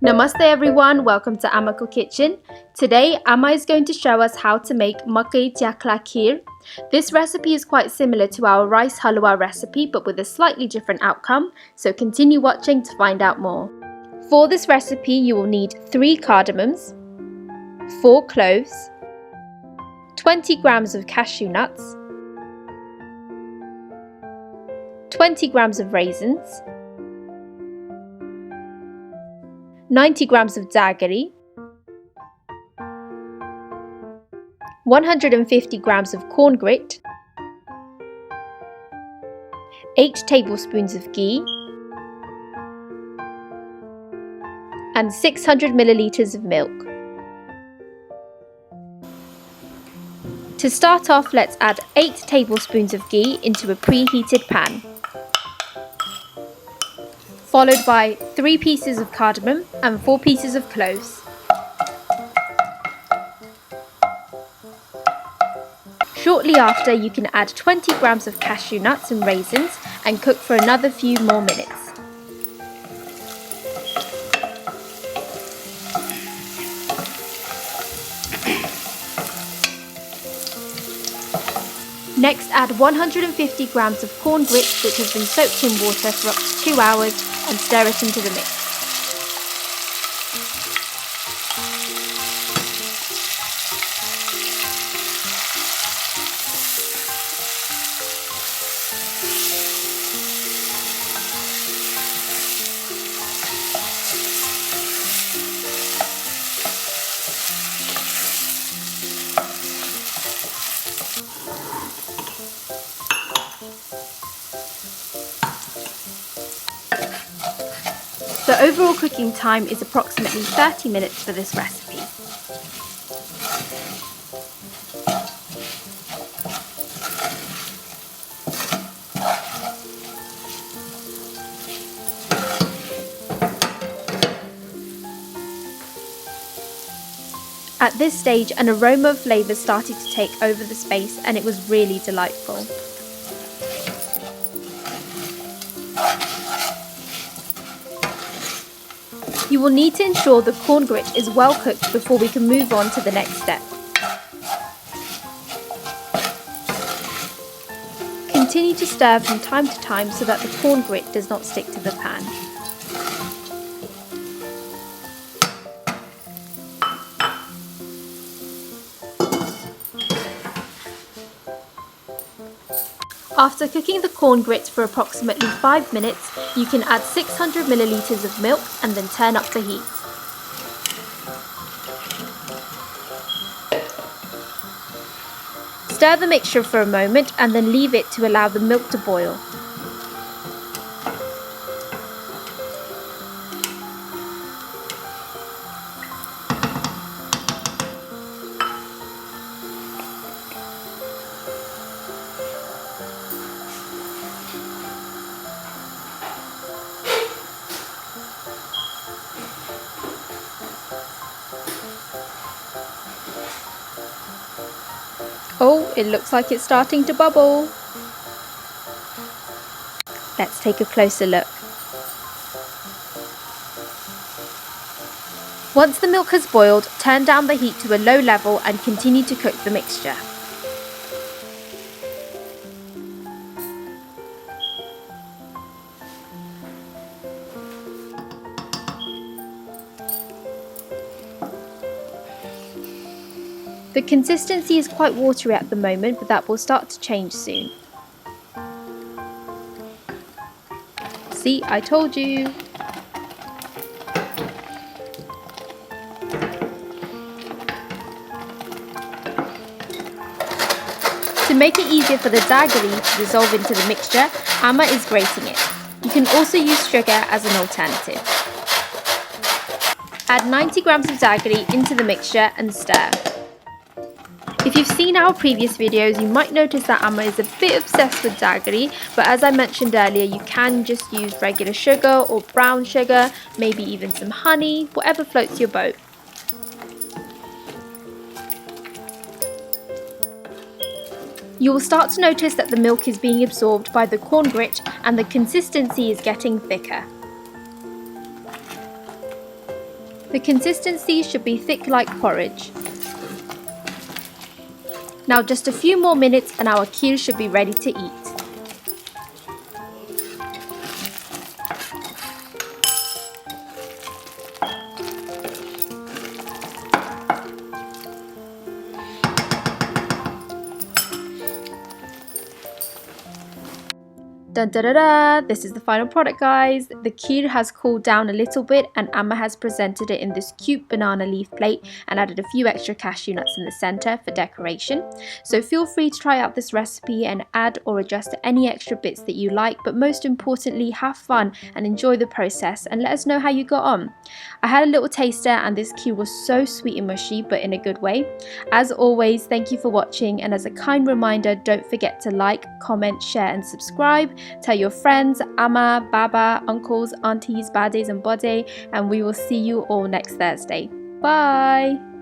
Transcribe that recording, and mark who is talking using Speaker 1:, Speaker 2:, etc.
Speaker 1: Namaste everyone, welcome to Amako Kitchen. Today Amma is going to show us how to make Makai Chykhala Kheer. This recipe is quite similar to our rice halwa recipe but with a slightly different outcome, so continue watching to find out more. For this recipe you will need 3 cardamoms, 4 cloves, 20 grams of cashew nuts, 20 grams of raisins, 90 grams of jaggery, 150 grams of corn grit, 8 tablespoons of ghee, and 600 milliliters of milk. To start off, let's add 8 tablespoons of ghee into a preheated pan, followed by 3 pieces of cardamom and 4 pieces of cloves. Shortly after, you can add 20 grams of cashew nuts and raisins and cook for another few more minutes. Next, add 150 grams of corn grit which has been soaked in water for up to 2 hours and stir it into the mix. The overall cooking time is approximately 30 minutes for this recipe. At this stage, an aroma of flavour started to take over the space and it was really delightful. You will need to ensure the corn grit is well cooked before we can move on to the next step. Continue to stir from time to time so that the corn grit does not stick to the pan. After cooking the corn grit for approximately 5 minutes, you can add 600 milliliters of milk and then turn up the heat. Stir the mixture for a moment and then leave it to allow the milk to boil. Oh, it looks like it's starting to bubble. Let's take a closer look. Once the milk has boiled, turn down the heat to a low level and continue to cook the mixture. The consistency is quite watery at the moment, but that will start to change soon. See, I told you! To make it easier for the jaggery to dissolve into the mixture, Amma is grating it. You can also use sugar as an alternative. Add 90 grams of jaggery into the mixture and stir. If you've seen our previous videos, you might notice that Amma is a bit obsessed with jaggery, but as I mentioned earlier, you can just use regular sugar or brown sugar, maybe even some honey, whatever floats your boat. You will start to notice that the milk is being absorbed by the corn grit and the consistency is getting thicker. The consistency should be thick like porridge. Now just a few more minutes and our kheer should be ready to eat. Dun da da da! This is the final product, guys. The kheer has cooled down a little bit and Amma has presented it in this cute banana leaf plate and added a few extra cashew nuts in the center for decoration. So feel free to try out this recipe and add or adjust any extra bits that you like, but most importantly, have fun and enjoy the process and let us know how you got on. I had a little taster and this kheer was so sweet and mushy, but in a good way. As always, thank you for watching, and as a kind reminder, don't forget to like, comment, share and subscribe. Tell your friends, Amma, Baba, uncles, aunties, baddies and bode, and we will see you all next Thursday. Bye!